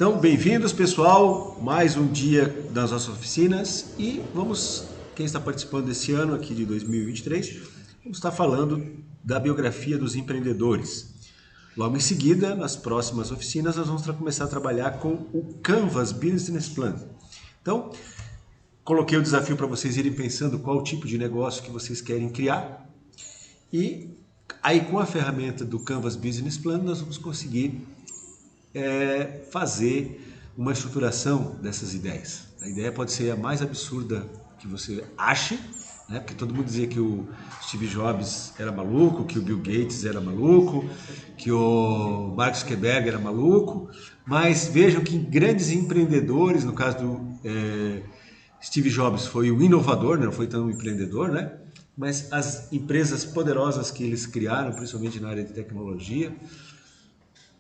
Então, bem-vindos, pessoal, mais um dia das nossas oficinas e quem está participando desse ano aqui de 2023, vamos estar falando da biografia dos empreendedores. Logo em seguida, nas próximas oficinas, nós vamos começar a trabalhar com o Canvas Business Plan. Então, coloquei o desafio para vocês irem pensando qual tipo de negócio que vocês querem criar e aí com a ferramenta do Canvas Business Plan nós vamos conseguir fazer uma estruturação dessas ideias. A ideia pode ser a mais absurda que você ache, né? Porque todo mundo dizia que o Steve Jobs era maluco, que o Bill Gates era maluco, que o Mark Zuckerberg era maluco, mas vejam que grandes empreendedores, no caso do Steve Jobs foi o inovador, não foi tão empreendedor, né? Mas as empresas poderosas que eles criaram, principalmente na área de tecnologia,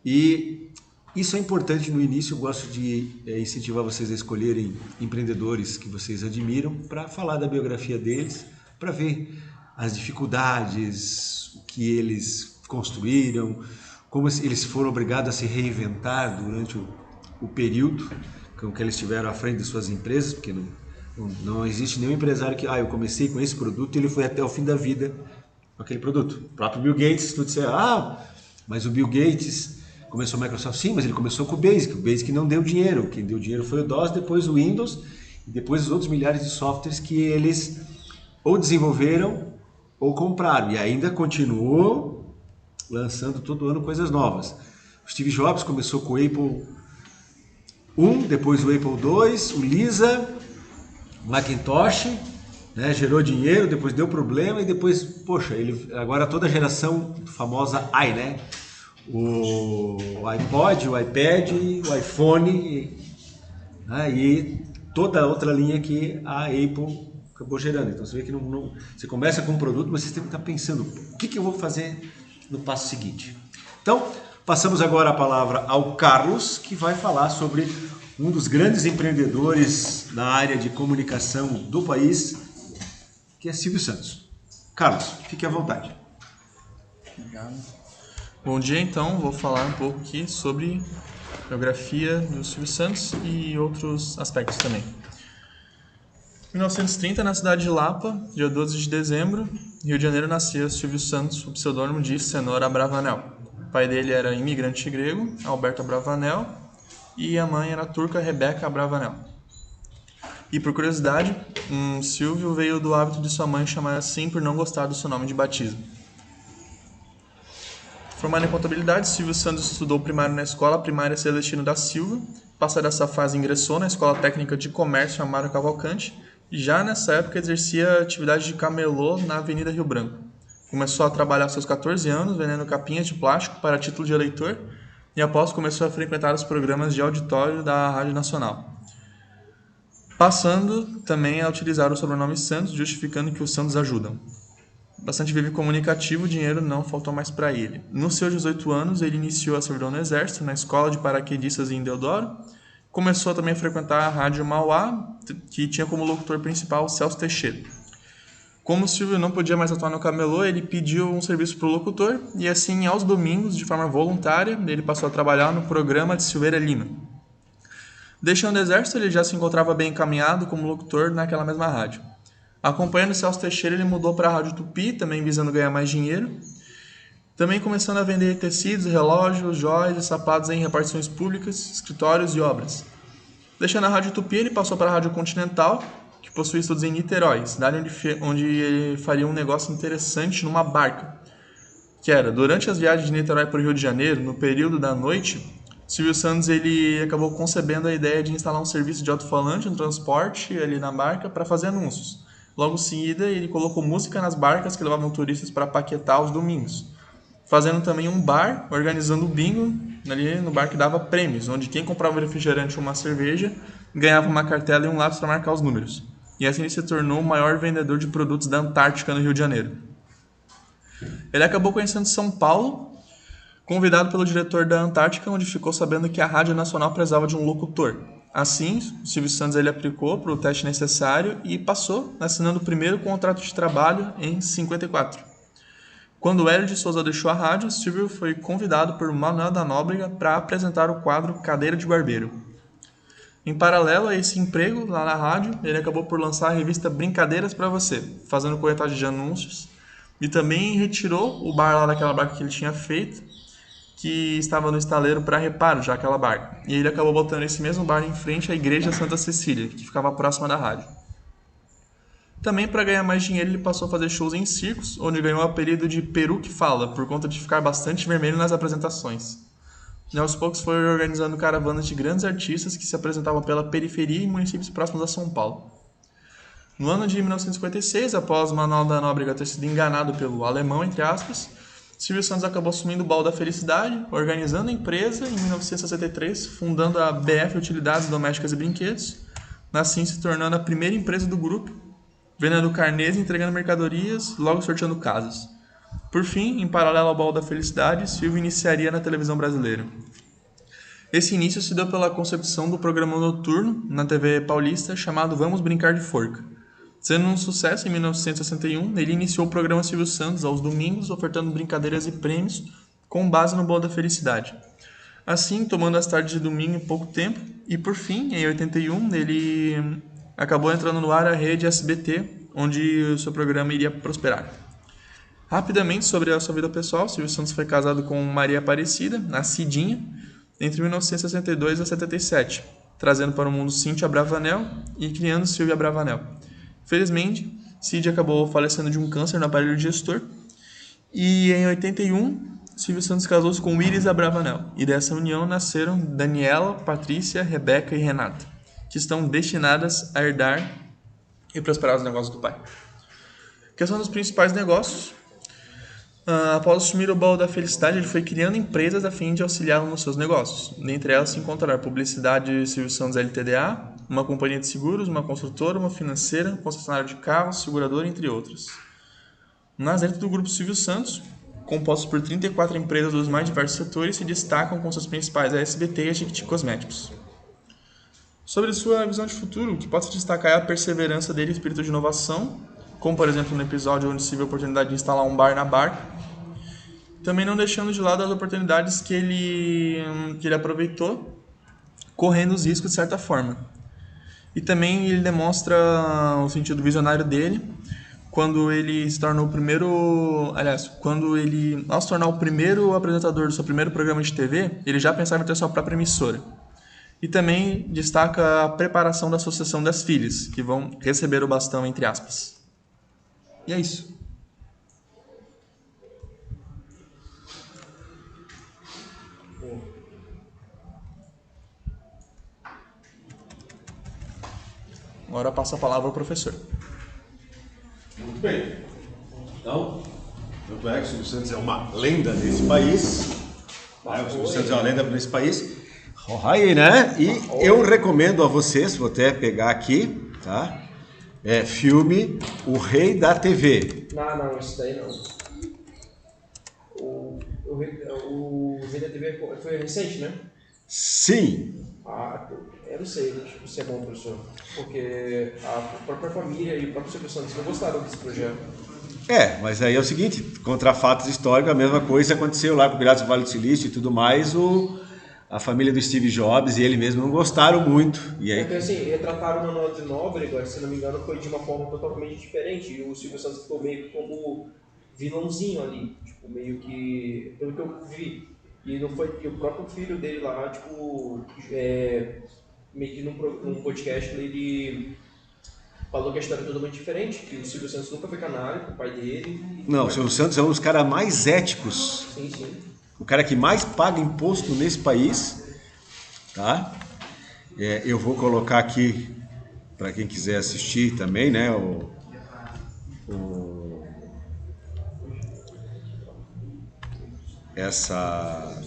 e isso é importante no início. Eu gosto de incentivar vocês a escolherem empreendedores que vocês admiram para falar da biografia deles, para ver as dificuldades, o que eles construíram, como eles foram obrigados a se reinventar durante o período com que eles estiveram à frente de suas empresas, porque não existe nenhum empresário que eu comecei com esse produto e ele foi até o fim da vida com aquele produto. O próprio Bill Gates, tu disser, mas o Bill Gates começou a Microsoft, sim, mas ele começou com o Basic não deu dinheiro, quem deu dinheiro foi o DOS, depois o Windows e depois os outros milhares de softwares que eles ou desenvolveram ou compraram e ainda continuou lançando todo ano coisas novas. O Steve Jobs começou com o Apple I, depois o Apple II, o Lisa, o Macintosh, né, gerou dinheiro, depois deu problema e depois, agora toda a geração famosa né? O iPod, o iPad, o iPhone e toda a outra linha que a Apple acabou gerando. Então você vê que você começa com um produto, mas você tem que estar pensando o que eu vou fazer no passo seguinte. Então, passamos agora a palavra ao Carlos, que vai falar sobre um dos grandes empreendedores na área de comunicação do país, que é Silvio Santos. Carlos, fique à vontade. Obrigado. Bom dia, então, vou falar um pouco aqui sobre a biografia do Silvio Santos e outros aspectos também. Em 1930, na cidade de Lapa, dia 12 de dezembro, Rio de Janeiro, nascia Silvio Santos, o pseudônimo de Cenoura Abravanel. O pai dele era imigrante grego, Alberto Abravanel, e a mãe era a turca Rebeca Abravanel. E por curiosidade, Silvio veio do hábito de sua mãe chamar assim por não gostar do seu nome de batismo. Formado em contabilidade, Silvio Santos estudou primário na Escola Primária Celestino da Silva. Passada essa fase, ingressou na Escola Técnica de Comércio Amaro Cavalcante e já nessa época exercia atividade de camelô na Avenida Rio Branco. Começou a trabalhar aos seus 14 anos, vendendo capinhas de plástico para título de eleitor e após começou a frequentar os programas de auditório da Rádio Nacional. Passando também a utilizar o sobrenome Santos, justificando que os Santos ajudam. Bastante vivo e comunicativo, o dinheiro não faltou mais para ele. Nos seus 18 anos, ele iniciou a servidão no Exército, na Escola de Paraquedistas em Deodoro. Começou também a frequentar a Rádio Mauá, que tinha como locutor principal Celso Teixeira. Como o Silvio não podia mais atuar no camelô, ele pediu um serviço para o locutor e assim, aos domingos, de forma voluntária, ele passou a trabalhar no programa de Silveira Lima. Deixando o Exército, ele já se encontrava bem encaminhado como locutor naquela mesma rádio. Acompanhando Celso Teixeira, ele mudou para a Rádio Tupi, também visando ganhar mais dinheiro. Também começando a vender tecidos, relógios, joias e sapatos em repartições públicas, escritórios e obras. Deixando a Rádio Tupi, ele passou para a Rádio Continental, que possui estudos em Niterói, cidade onde ele faria um negócio interessante numa barca. Que era, durante as viagens de Niterói para o Rio de Janeiro, no período da noite, Silvio Santos ele acabou concebendo a ideia de instalar um serviço de alto-falante, um transporte ali na barca para fazer anúncios. Logo em seguida, ele colocou música nas barcas que levavam turistas para Paquetá aos domingos. Fazendo também um bar, organizando o bingo ali no bar que dava prêmios, onde quem comprava um refrigerante ou uma cerveja ganhava uma cartela e um lápis para marcar os números. E assim ele se tornou o maior vendedor de produtos da Antártica no Rio de Janeiro. Ele acabou conhecendo São Paulo, convidado pelo diretor da Antártica, onde ficou sabendo que a Rádio Nacional precisava de um locutor. Assim, o Silvio Santos ele aplicou para o teste necessário e passou, assinando o primeiro contrato de trabalho em 54. Quando Hélio de Souza deixou a rádio, Silvio foi convidado por Manuel da Nóbrega para apresentar o quadro Cadeira de Barbeiro. Em paralelo a esse emprego lá na rádio, ele acabou por lançar a revista Brincadeiras para Você, fazendo corretagem de anúncios, e também retirou o bar lá daquela barca que ele tinha feito, que estava no estaleiro para reparo já aquela barca. E ele acabou botando esse mesmo bar em frente à Igreja Santa Cecília, que ficava próxima da rádio. Também, para ganhar mais dinheiro, ele passou a fazer shows em circos, onde ganhou o apelido de Peru que Fala, por conta de ficar bastante vermelho nas apresentações. E aos poucos foi organizando caravanas de grandes artistas que se apresentavam pela periferia e municípios próximos a São Paulo. No ano de 1956, após Manuel da Nóbrega ter sido enganado pelo alemão, entre aspas, Silvio Santos acabou assumindo o Baú da Felicidade, organizando a empresa em 1963, fundando a BF Utilidades Domésticas e Brinquedos, assim se tornando a primeira empresa do grupo, vendendo carnês e entregando mercadorias, logo sorteando casas. Por fim, em paralelo ao Baú da Felicidade, Silvio iniciaria na televisão brasileira. Esse início se deu pela concepção do programa noturno na TV paulista chamado Vamos Brincar de Forca. Sendo um sucesso em 1961, ele iniciou o programa Silvio Santos aos domingos, ofertando brincadeiras e prêmios com base no Baú da Felicidade. Assim, tomando as tardes de domingo em pouco tempo, e por fim, em 81, ele acabou entrando no ar a rede SBT, onde o seu programa iria prosperar. Rapidamente, sobre a sua vida pessoal, Silvio Santos foi casado com Maria Aparecida, a Cidinha, entre 1962 e 77, trazendo para o mundo Cíntia Bravanel e criando Silvia Bravanel. Felizmente, Cid acabou falecendo de um câncer no aparelho digestor, e em 81, Silvio Santos casou-se com Iris Abravanel, e dessa união nasceram Daniela, Patrícia, Rebeca e Renata, que estão destinadas a herdar e prosperar os negócios do pai. Questão dos principais negócios. Após assumir o Baú da Felicidade, ele foi criando empresas a fim de auxiliá-lo nos seus negócios. Dentre elas se encontrará a Publicidade Silvio Santos LTDA, uma companhia de seguros, uma construtora, uma financeira, concessionária de carros, seguradora, entre outras. Mas dentro do grupo Silvio Santos, composto por 34 empresas dos mais diversos setores, se destacam com seus principais a SBT e a Jequiti Cosméticos. Sobre sua visão de futuro, o que pode se destacar é a perseverança dele e o espírito de inovação, como por exemplo no episódio onde se viu a oportunidade de instalar um bar na barca, também não deixando de lado as oportunidades que ele aproveitou, correndo os riscos de certa forma. E também ele demonstra o sentido visionário dele, quando ele se tornou o primeiro... Aliás, ao se tornar o primeiro apresentador do seu primeiro programa de TV, ele já pensava em ter sua própria emissora. E também destaca a preparação da Associação das Filhas, que vão receber o bastão, entre aspas. E é isso. Agora passa a palavra ao professor. Muito bem. Então, tanto é que o Silvio Santos é uma lenda nesse país. O Silvio Santos é uma lenda nesse país. Aí, né? E eu recomendo a vocês, vou até pegar aqui, tá? Filme O Rei da TV. Não, isso daí não. O Rei da TV foi recente, né? Sim. Eu não sei se é bom, professor. Porque a própria família e o próprio Silvio Santos não gostaram desse projeto. Mas aí é o seguinte, contra fatos históricos, a mesma coisa aconteceu lá com o Piratas do Vale do Silício e tudo mais, a família do Steve Jobs e ele mesmo não gostaram muito. E aí... Então, assim, retrataram o Manuel de Nóbrega, se não me engano, foi de uma forma totalmente diferente. E o Silvio Santos ficou meio que como vilãozinho ali, tipo, meio que, pelo que eu vi. E não foi, e o próprio filho dele lá, tipo, meio que num podcast ele falou que a história é totalmente diferente, que o Silvio Santos nunca foi canalha com o pai dele. Não, o Silvio Santos é um dos caras mais éticos. Sim. O cara que mais paga imposto nesse país, tá? Eu vou colocar aqui, para quem quiser assistir também, né?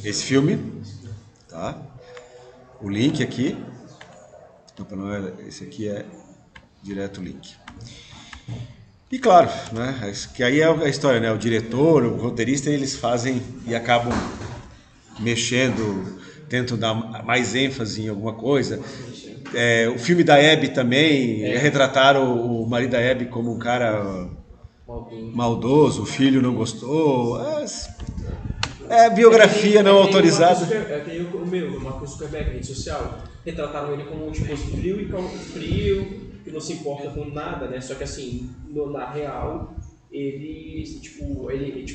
Esse filme, tá? O link aqui. Esse aqui é direto o link. E claro, né, que aí é a história, né? O diretor, o roteirista, eles fazem e acabam mexendo, tentam dar mais ênfase em alguma coisa. O filme da Hebe também, retrataram o marido da Hebe como um cara maldoso, o filho não gostou. É biografia não autorizada. É que nem o meu, o Marcos Zuckerberg, rede social, retrataram ele como um tipo frio, que não se importa com nada, né? Só que assim, na real, ele tipo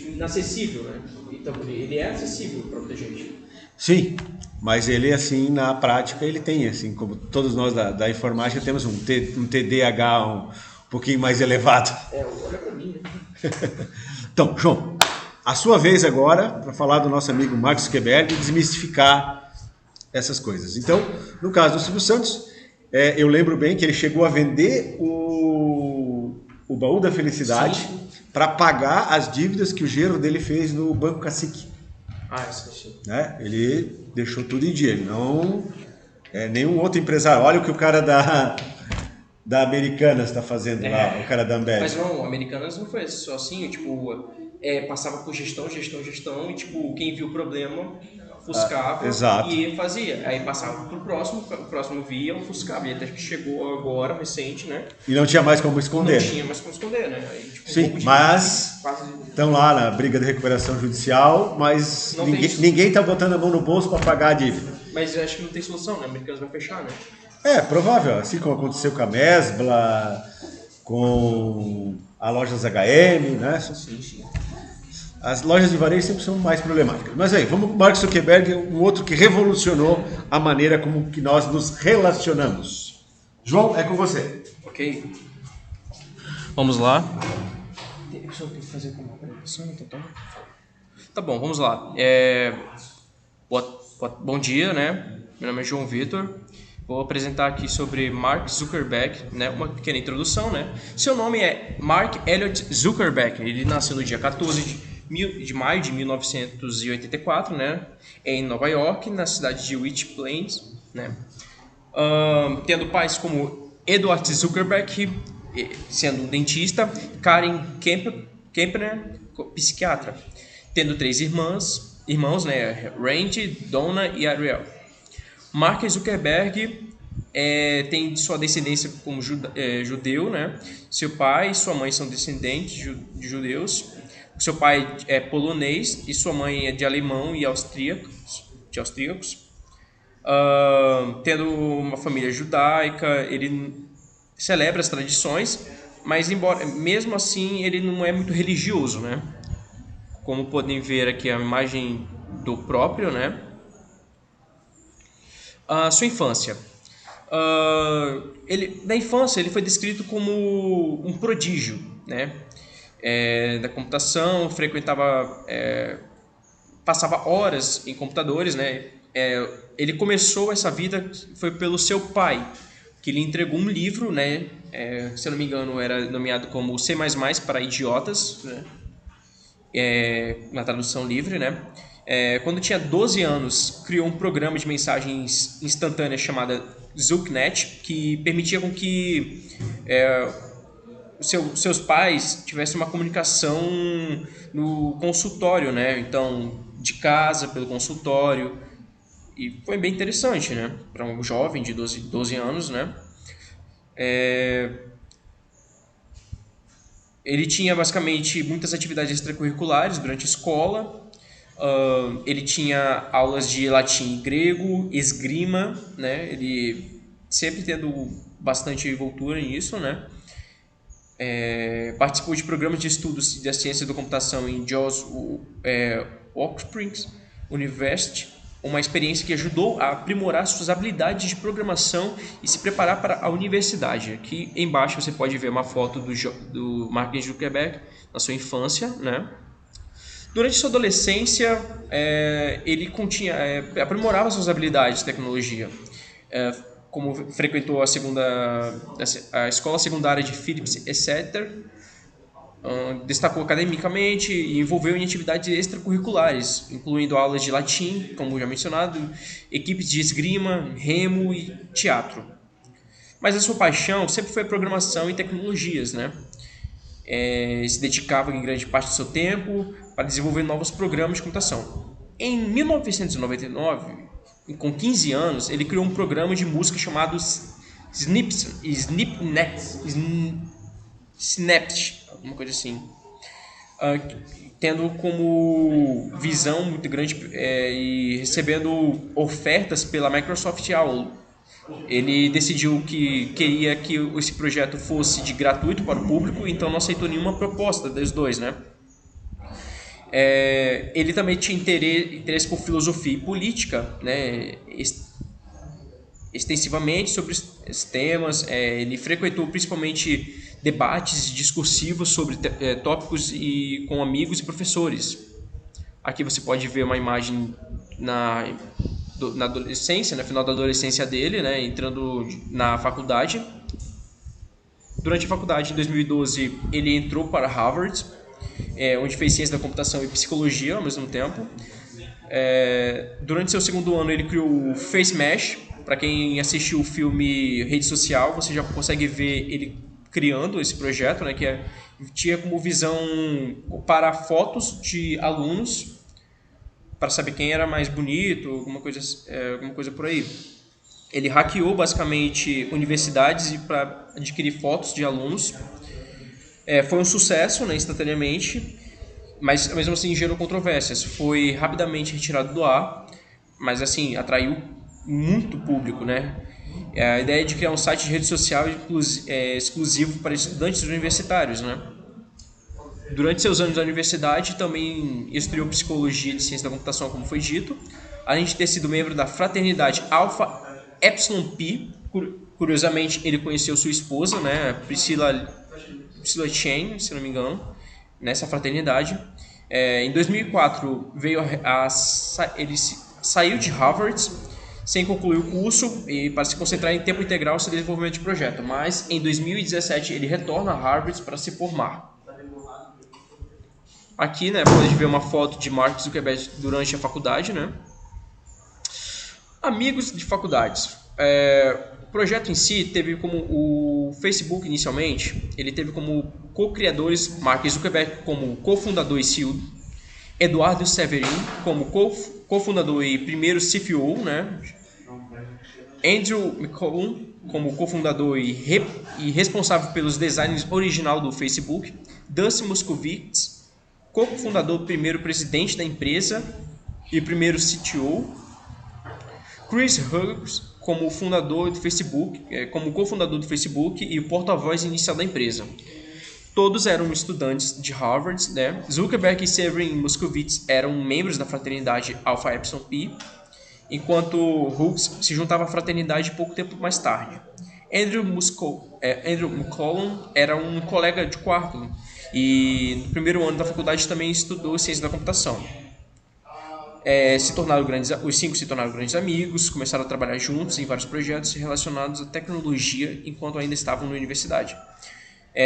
inacessível, né? Então, ele é acessível para muita gente. Sim, mas ele, assim, na prática, ele tem, assim, como todos nós da informática, temos um TDAH um pouquinho mais elevado. Olha para mim, né? Então, João, a sua vez agora para falar do nosso amigo Mark Zuckerberg e desmistificar essas coisas. Então, no caso do Silvio Santos, eu lembro bem que ele chegou a vender o baú da felicidade para pagar as dívidas que o genro dele fez no Banco Cacique. Esqueci. Né? Ele deixou tudo em dia. Ele não nenhum outro empresário. Olha o que o cara da Americanas está fazendo lá, o cara da Ambev. Mas não, Americanas não foi só assim, tipo, passava por gestão, e tipo, quem viu o problema ofuscava e fazia. Aí passava pro próximo, o próximo via, ofuscava. E até que chegou agora, recente, né? E não tinha mais como esconder. Não tinha mais como esconder, né? Aí, tipo, sim, mas estão lá na briga de recuperação judicial, mas ninguém está botando a mão no bolso para pagar a dívida. Mas eu acho que não tem solução, né? Americanas vai fechar, né? Provável. Assim como aconteceu com a Mesbla, com a Lojas HM, né? Sim. As lojas de varejo sempre são mais problemáticas. Mas aí, vamos com o Mark Zuckerberg, um outro que revolucionou a maneira como que nós nos relacionamos. João, é com você. Ok. Vamos lá. Eu só tenho que fazer com uma apresentação, então. Tá bom, vamos lá. Bom dia, né? Meu nome é João Vitor. Vou apresentar aqui sobre Mark Zuckerberg, né? Uma pequena introdução, né? Seu nome é Mark Elliott Zuckerberg. Ele nasceu no dia 14 de maio de 1984, né? Em Nova York, na cidade de White Plains, né? Tendo pais como Edward Zuckerberg, sendo um dentista, Karen Kempner, psiquiatra. Tendo 3 irmãos, né? Randy, Donna e Ariel. Mark Zuckerberg tem sua descendência como judeu, né? Seu pai e sua mãe são descendentes de judeus. Seu pai é polonês e sua mãe é de alemão e austríacos. Tendo uma família judaica, ele celebra as tradições, mas mesmo assim ele não é muito religioso, né? Como podem ver aqui a imagem do próprio, né? Sua infância. Na infância ele foi descrito como um prodígio, né? Da computação, passava horas em computadores, né? Ele começou essa vida foi pelo seu pai, que lhe entregou um livro, né? Se eu não me engano era nomeado como C++ para idiotas, né? Na tradução livre, né? Quando tinha 12 anos, criou um programa de mensagens instantâneas chamada ZuckNet, que permitia com que seus pais tivessem uma comunicação no consultório, né? Então, de casa, pelo consultório. E foi bem interessante, né? Para um jovem de 12 anos, né? Ele tinha, basicamente, muitas atividades extracurriculares durante a escola. Ele tinha aulas de latim e grego, esgrima, né? Ele sempre tendo bastante envoltura nisso, né? Participou de programas de estudos da ciência da computação em Johns Hopkins University, uma experiência que ajudou a aprimorar suas habilidades de programação e se preparar para a universidade. Aqui embaixo você pode ver uma foto do Mark Zuckerberg na sua infância, né? Durante sua adolescência, ele aprimorava suas habilidades de tecnologia. Como frequentou a escola secundária de Phillips Exeter, destacou academicamente e envolveu em atividades extracurriculares, incluindo aulas de latim, como já mencionado, equipes de esgrima, remo e teatro. Mas a sua paixão sempre foi a programação e tecnologias, né? Se dedicava em grande parte do seu tempo para desenvolver novos programas de computação. Em 1999, com 15 anos, ele criou um programa de música chamado Snapchat, uma coisa assim. Tendo como visão muito grande e recebendo ofertas pela Microsoft Allo. Ele decidiu que queria que esse projeto fosse de gratuito para o público, então não aceitou nenhuma proposta dos dois, né? Ele também tinha interesse por filosofia e política, né? Extensivamente sobre esses temas. Ele frequentou principalmente debates discursivos sobre tópicos com amigos e professores. Aqui você pode ver uma imagem na adolescência, no final da adolescência dele, né, entrando na faculdade. Durante a faculdade, em 2012, ele entrou para Harvard, onde fez ciência da computação e psicologia ao mesmo tempo. Durante seu segundo ano, ele criou o Face Mesh. Para quem assistiu o filme Rede Social, você já consegue ver ele criando esse projeto, né, que tinha como visão comparar fotos de alunos para saber quem era mais bonito, alguma coisa por aí. Ele hackeou basicamente universidades para adquirir fotos de alunos. Foi um sucesso, né, instantaneamente, mas mesmo assim gerou controvérsias. Foi rapidamente retirado do ar, mas assim atraiu muito público, né? A ideia de criar um site de rede social exclusivo para estudantes universitários, né? Durante seus anos na universidade, também estudou psicologia e ciência da computação, como foi dito, além de ter sido membro da fraternidade Alpha Epsilon Pi. Curiosamente, ele conheceu sua esposa, né, Priscilla Chen, se não me engano, nessa fraternidade. Em 2004, ele saiu de Harvard sem concluir o curso e para se concentrar em tempo integral no seu desenvolvimento de projeto. Mas em 2017 ele retorna a Harvard para se formar. Aqui, né, pode ver uma foto de Mark Zuckerberg durante a faculdade, né? Amigos de faculdades. O projeto em si teve como o Facebook inicialmente, ele teve como co-criadores Mark Zuckerberg como cofundador e CEO, Eduardo Severin como cofundador e primeiro CFO, né? Andrew McCollum como cofundador e responsável pelos designs original do Facebook, Dustin Moskovitz, cofundador, primeiro presidente da empresa e primeiro CTO, Chris Hughes como fundador do Facebook, como cofundador do Facebook e o porta-voz inicial da empresa. Todos eram estudantes de Harvard, né? Zuckerberg e Severin Moskovitz eram membros da fraternidade Alpha Epsilon Pi, enquanto Hughes se juntava à fraternidade pouco tempo mais tarde. Andrew McCollum era um colega de quarto e no primeiro ano da faculdade também estudou ciência da computação. Os cinco se tornaram grandes amigos, começaram a trabalhar juntos em vários projetos relacionados à tecnologia enquanto ainda estavam na universidade.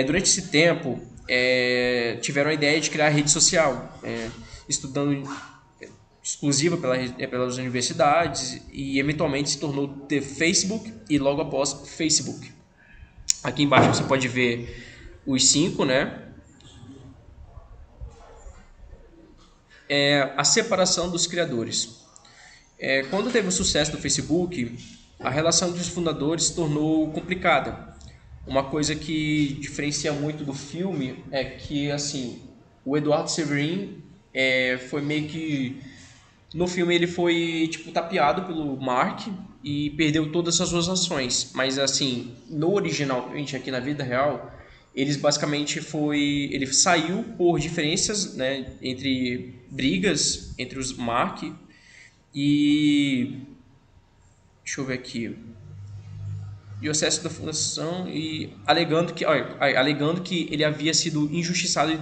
Durante esse tempo, tiveram a ideia de criar a rede social, estudando exclusiva pelas universidades, e eventualmente se tornou The Facebook e logo após Facebook. Aqui embaixo você pode ver os cinco, né? A separação dos criadores. Quando teve o sucesso do Facebook, a relação dos fundadores se tornou complicada. Uma coisa que diferencia muito do filme é que, assim, o Eduardo Severin foi meio que... No filme ele foi, tapeado pelo Mark e perdeu todas as suas ações. Mas, assim, no original, aqui na vida real, eles basicamente ele saiu por diferenças, né, entre brigas entre os Mark e... Deixa eu ver aqui... E o acesso da fundação e alegando que ele havia sido injustiçado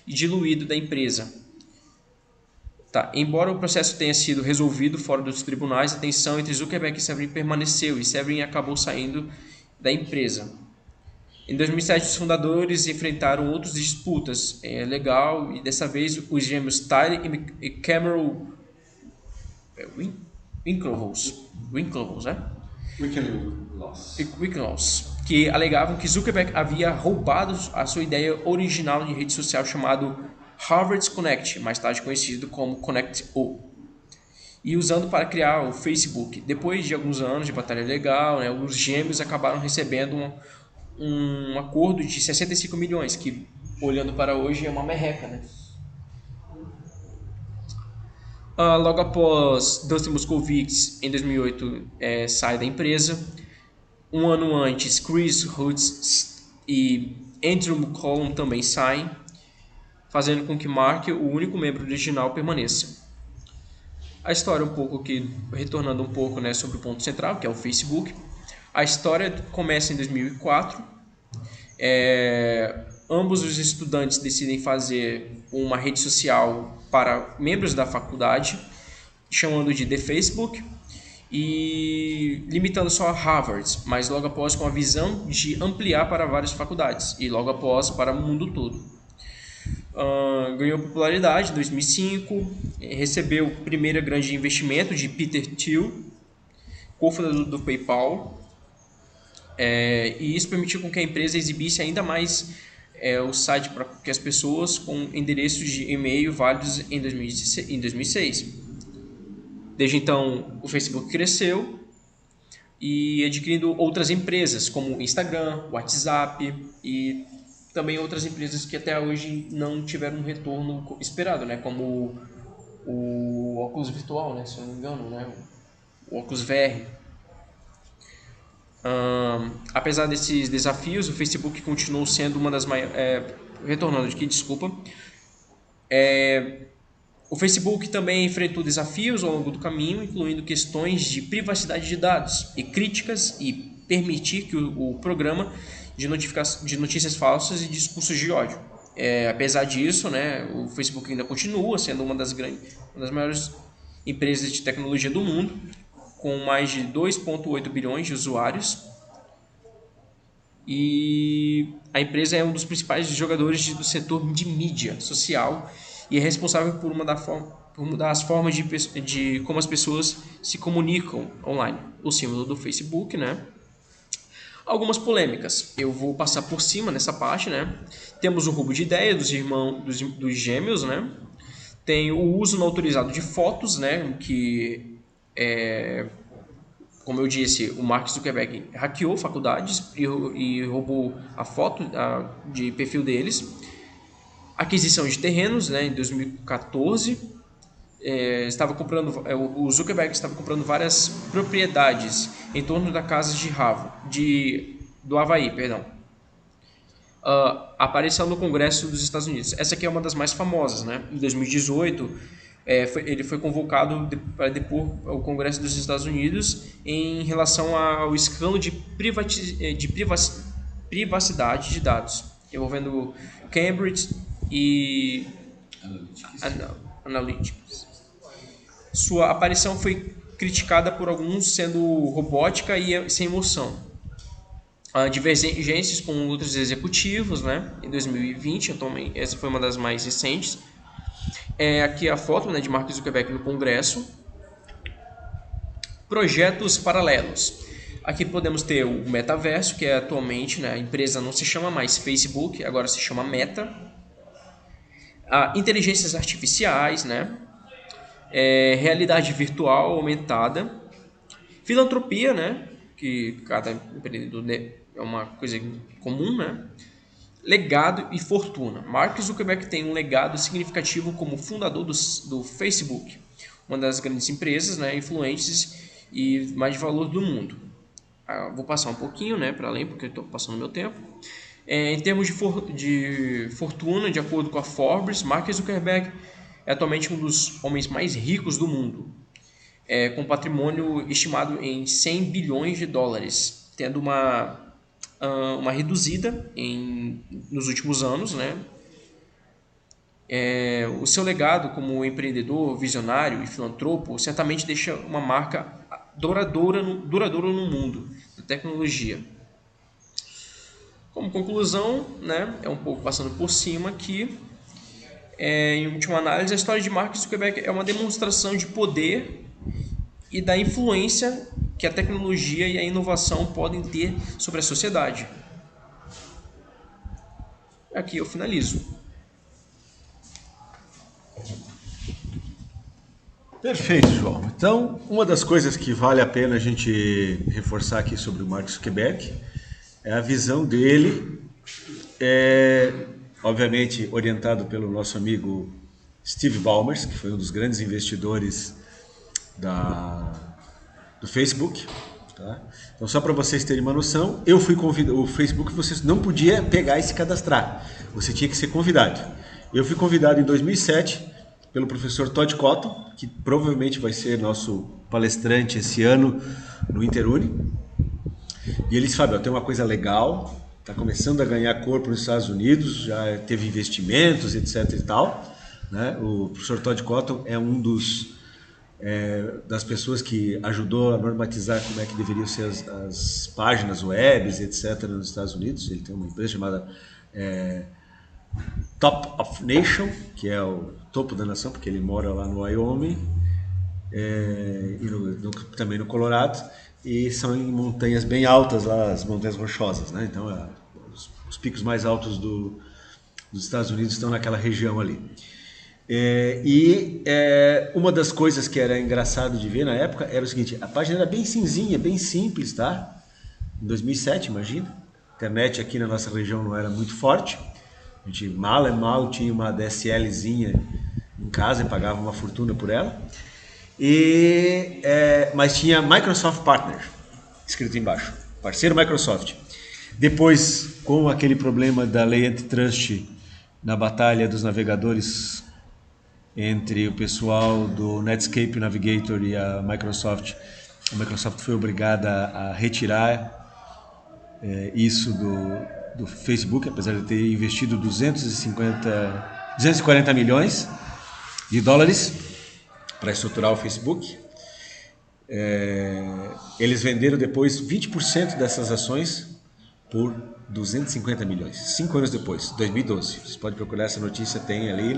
e diluído da empresa. Embora o processo tenha sido resolvido fora dos tribunais, a tensão entre Zuckerberg e Severin permaneceu e Severin acabou saindo da empresa. Em 2007, os fundadores enfrentaram outras disputas legal e dessa vez os gêmeos Tyler e Cameron Winklevoss, né? Winklevoss, que alegavam que Zuckerberg havia roubado a sua ideia original de rede social chamado Harvard Connect, mais tarde conhecido como Connect-O, e usando para criar o Facebook. Depois de alguns anos de batalha legal, os gêmeos acabaram recebendo um acordo de 65 milhões, que olhando para hoje, é uma merreca, né? Logo após Dustin Moskovitz, em 2008, sai da empresa. Um ano antes, Chris Hutz e Andrew McCollum também saem, fazendo com que Mark, o único membro original, permaneça. A história retornando um pouco, né, sobre o ponto central, que é o Facebook. A história começa em 2004. Ambos os estudantes decidem fazer uma rede social para membros da faculdade, chamando de The Facebook, e limitando só a Harvard, mas logo após com a visão de ampliar para várias faculdades, e logo após para o mundo todo. Ganhou popularidade em 2005, recebeu o primeiro grande investimento de Peter Thiel, cofundador do PayPal, e isso permitiu com que a empresa exibisse ainda mais o site para que as pessoas com endereços de e-mail válidos em 2006. Desde então, o Facebook cresceu e adquirindo outras empresas como Instagram, WhatsApp e também outras empresas que até hoje não tiveram um retorno esperado, né? Como o óculos virtual, né? Se eu não me engano, né? O óculos VR. Apesar desses desafios, o Facebook continuou sendo uma das maiores... retornando aqui, desculpa. O Facebook também enfrentou desafios ao longo do caminho, incluindo questões de privacidade de dados e críticas e permitir que o programa de notícias falsas e discursos de ódio. Apesar disso, né, o Facebook ainda continua sendo uma das maiores empresas de tecnologia do mundo, com mais de 2,8 bilhões de usuários. E a empresa é um dos principais jogadores do setor de mídia social e é responsável por mudar as formas de como as pessoas se comunicam online. O símbolo do Facebook, né? Algumas polêmicas. Eu vou passar por cima nessa parte, né? Temos o roubo de ideia dos gêmeos, né? Tem o uso não autorizado de fotos, né? Que como eu disse, o Mark Zuckerberg hackeou faculdades e roubou a foto de perfil deles. Aquisição de terrenos, né, em 2014, o Zuckerberg estava comprando várias propriedades em torno da casa do Havaí, perdão. Aparição no Congresso dos Estados Unidos. Essa aqui é uma das mais famosas, né? Em 2018, ele foi convocado para depor ao Congresso dos Estados Unidos em relação ao escândalo de privacidade de dados envolvendo Cambridge e Analytics. Sua aparição foi criticada por alguns sendo robótica e sem emoção. Divergências com outros executivos, né? Em 2020, essa foi uma das mais recentes. Aqui a foto, né, de Mark Zuckerberg no Congresso. Projetos paralelos. Aqui podemos ter o metaverso, que atualmente, né, a empresa não se chama mais Facebook, agora se chama Meta. Inteligências artificiais, né? Realidade virtual aumentada. Filantropia, né? Que cada empreendedor é uma coisa comum, né? Legado e fortuna. Mark Zuckerberg tem um legado significativo como fundador do Facebook, uma das grandes empresas, né, influentes e mais de valor do mundo. Vou passar um pouquinho, né, para além, porque eu estou passando meu tempo. Em termos de fortuna, de acordo com a Forbes, Mark Zuckerberg é atualmente um dos homens mais ricos do mundo, com patrimônio estimado em 100 bilhões de dólares, tendo uma reduzida nos últimos anos, né? O seu legado como empreendedor, visionário e filantropo certamente deixa uma marca duradoura no mundo da tecnologia. Como conclusão, né, um pouco passando por cima aqui, em última análise, a história de Mark Zuckerberg é uma demonstração de poder e da influência que a tecnologia e a inovação podem ter sobre a sociedade. Aqui eu finalizo. Perfeito, João. Então, uma das coisas que vale a pena a gente reforçar aqui sobre o Mark Zuckerberg é a visão dele obviamente orientado pelo nosso amigo Steve Ballmer, que foi um dos grandes investidores do Facebook. Tá? Então, só para vocês terem uma noção, eu fui convidado. O Facebook você não podia pegar e se cadastrar, você tinha que ser convidado. Eu fui convidado em 2007 pelo professor Todd Cotton, que provavelmente vai ser nosso palestrante esse ano no Interuni. E ele disse: Fábio, tem uma coisa legal, está começando a ganhar corpo nos Estados Unidos, já teve investimentos, etc. e tal. Né? O professor Todd Cotton é um das pessoas que ajudou a normatizar como é que deveriam ser as páginas webs, etc. nos Estados Unidos. Ele tem uma empresa chamada Top of Nation, que é o topo da nação, porque ele mora lá no Wyoming e também no Colorado, e são em montanhas bem altas lá, as montanhas rochosas, né? Então os picos mais altos dos Estados Unidos estão naquela região ali. Uma das coisas que era engraçado de ver na época era o seguinte: a página era bem cinzinha, bem simples, tá? Em 2007, imagina. A internet aqui na nossa região não era muito forte. A gente mal tinha uma DSLzinha em casa e pagava uma fortuna por ela. Mas tinha Microsoft Partner escrito embaixo, parceiro Microsoft. Depois, com aquele problema da lei antitrust na batalha dos navegadores entre o pessoal do Netscape Navigator e a Microsoft foi obrigada a retirar isso do Facebook, apesar de ter investido 240 milhões de dólares para estruturar o Facebook. Eles venderam depois 20% dessas ações por 250 milhões, 5 anos depois, 2012. Vocês podem procurar essa notícia, tem ali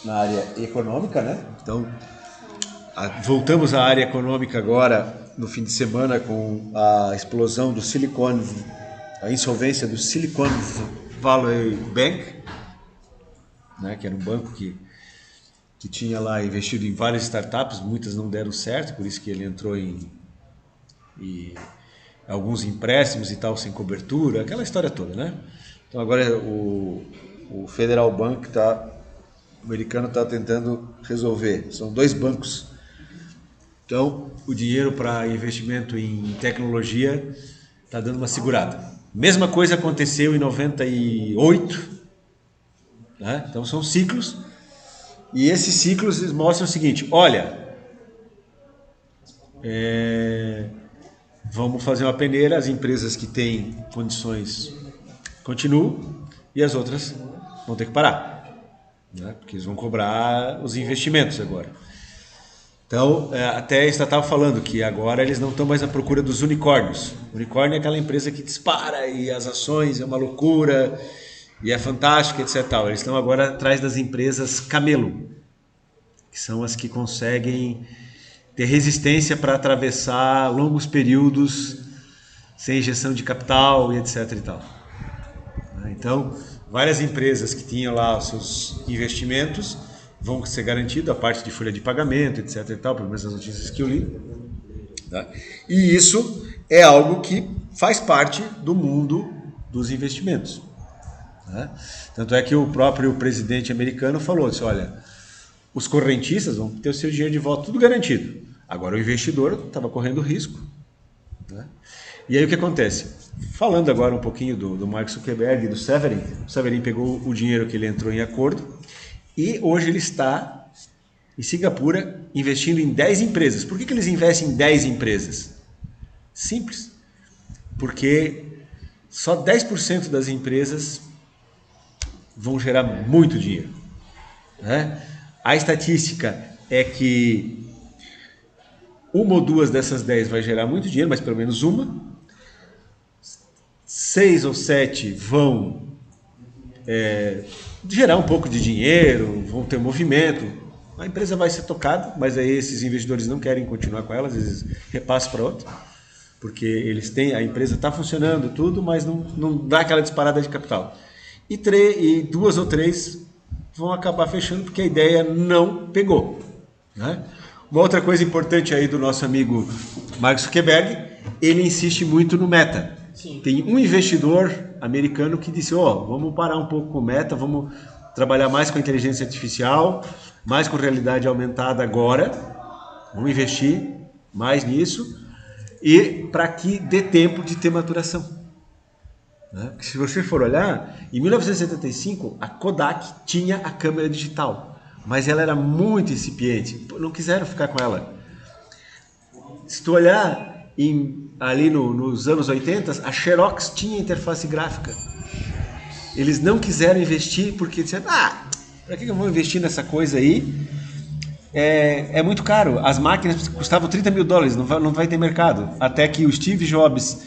na área econômica, né? Então, voltamos à área econômica agora no fim de semana com a explosão do a insolvência do Silicon Valley Bank, né? Que era um banco que tinha lá investido em várias startups, muitas não deram certo, por isso que ele entrou em alguns empréstimos e tal, sem cobertura, aquela história toda, né? Então agora o Federal Bank americano está tentando resolver. São 2 bancos. Então o dinheiro para investimento em tecnologia está dando uma segurada. Mesma coisa aconteceu em 98. Né? Então são ciclos. E esses ciclos mostram o seguinte: olha, vamos fazer uma peneira, as empresas que têm condições continuam e as outras vão ter que parar, né? Porque eles vão cobrar os investimentos agora. Então, até eu estava falando que agora eles não estão mais à procura dos unicórnios. O unicórnio é aquela empresa que dispara e as ações é uma loucura e é fantástico, etc. Eles estão agora atrás das empresas camelo, que são as que conseguem ter resistência para atravessar longos períodos sem injeção de capital e etc. e tal. Então, várias empresas que tinham lá os seus investimentos vão ser garantidos, a parte de folha de pagamento, etc. e tal, pelo menos as notícias que eu li. Tá? E isso é algo que faz parte do mundo dos investimentos. Tá? Tanto é que o próprio presidente americano falou, disse: olha, os correntistas vão ter o seu dinheiro de volta, tudo garantido. Agora o investidor estava correndo risco. Né? E aí o que acontece? Falando agora um pouquinho do Mark Zuckerberg e do Severin, o Severin pegou o dinheiro que ele entrou em acordo e hoje ele está em Singapura investindo em 10 empresas. Por que eles investem em 10 empresas? Simples. Porque só 10% das empresas vão gerar muito dinheiro. Né? A estatística é que uma ou duas dessas 10 vai gerar muito dinheiro, mas pelo menos uma. 6 ou 7 vão gerar um pouco de dinheiro, vão ter movimento. A empresa vai ser tocada, mas aí esses investidores não querem continuar com ela, às vezes repassam para outra, porque eles têm, a empresa está funcionando tudo, mas não dá aquela disparada de capital. E 2 ou 3 vão acabar fechando porque a ideia não pegou. Né? Uma outra coisa importante aí do nosso amigo Mark Zuckerberg, ele insiste muito no Meta. Sim. Tem um investidor americano que disse, vamos parar um pouco com meta, vamos trabalhar mais com inteligência artificial, mais com realidade aumentada agora, vamos investir mais nisso, e para que dê tempo de ter maturação. Né? Porque se você for olhar, em 1975 a Kodak tinha a câmera digital, mas ela era muito incipiente, não quiseram ficar com ela. Se tu olhar ali nos anos 80, a Xerox tinha interface gráfica. Eles não quiseram investir porque disseram, para que eu vou investir nessa coisa aí? É muito caro. As máquinas custavam $30 mil, não vai ter mercado. Até que o Steve Jobs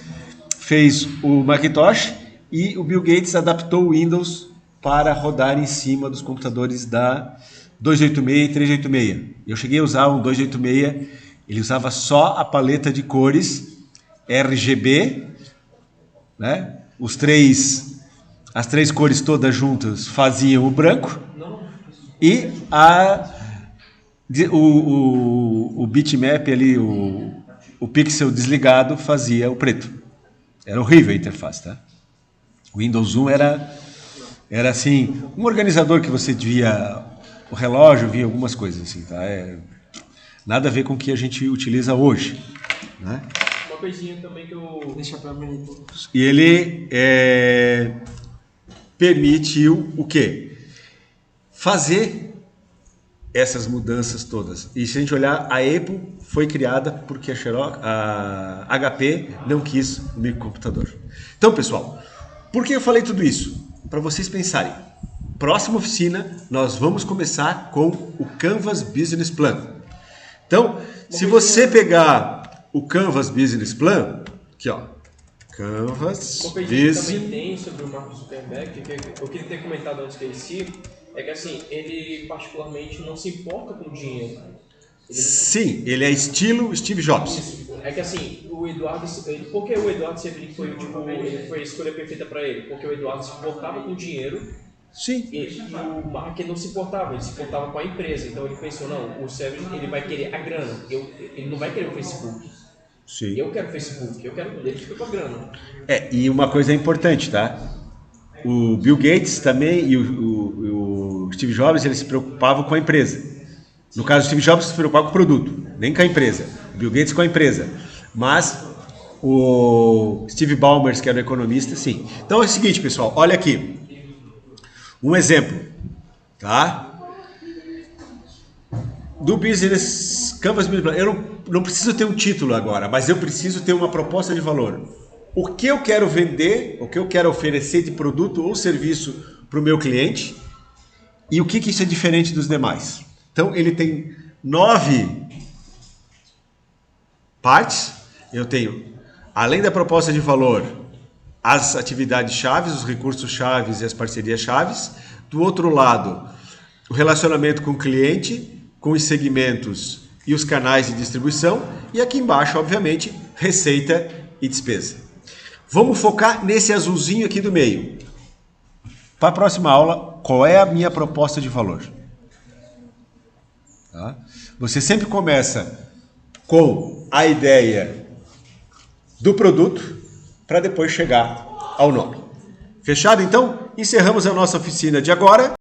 fez o Macintosh e o Bill Gates adaptou o Windows para rodar em cima dos computadores da 286 e 386. Eu cheguei a usar um 286. Ele usava só a paleta de cores RGB, né? As três cores todas juntas faziam o branco e o bitmap ali, o pixel desligado fazia o preto. Era horrível a interface, tá? O Windows 1 era assim, um organizador que você via o relógio, via algumas coisas assim, tá? Nada a ver com o que a gente utiliza hoje, né? Uma coisinha também que eu... Deixa pra mim. E ele permitiu o quê? Fazer essas mudanças todas. E se a gente olhar, a Apple foi criada porque a HP não quis o microcomputador. Então, pessoal, por que eu falei tudo isso? Para vocês pensarem. Próxima oficina, nós vamos começar com o Canvas Business Plan. Então, se você pegar o Canvas Business Plan, aqui ó, Canvas Uma coisa que também tem sobre o Mark Zuckerberg, que eu queria ter comentado antes que eu esqueci, é que assim, ele particularmente não se importa com dinheiro. Sim, ele é estilo Steve Jobs. Isso. É que assim, o Eduardo, por que o Eduardo sempre foi, ele foi a escolha perfeita para ele? Porque o Eduardo se importava com dinheiro. Sim. E o Mark não se importava, ele se importava com a empresa. Então ele pensou, não, o Sérgio ele vai querer a grana, ele não vai querer o Facebook. Sim. Eu quero o Facebook, eu quero ele fica com a grana. E uma coisa importante, tá? O Bill Gates também e o Steve Jobs, eles se preocupavam com a empresa. No caso, o Steve Jobs se preocupava com o produto, nem com a empresa. O Bill Gates com a empresa. Mas o Steve Ballmer, que era o economista, sim. Então é o seguinte, pessoal, olha aqui. Um exemplo, tá? Do Business Canvas Business Plan. Eu não preciso ter um título agora, mas eu preciso ter uma proposta de valor. O que eu quero vender, o que eu quero oferecer de produto ou serviço para o meu cliente e o que isso é diferente dos demais. Então, ele tem 9 partes. Eu tenho, além da proposta de valor, as atividades chaves, os recursos chaves e as parcerias chaves. Do outro lado, o relacionamento com o cliente, com os segmentos e os canais de distribuição. E aqui embaixo, obviamente, receita e despesa. Vamos focar nesse azulzinho aqui do meio. Para a próxima aula, qual é a minha proposta de valor? Tá? Você sempre começa com a ideia do produto para depois chegar ao nome. Fechado? Então, encerramos a nossa oficina de agora.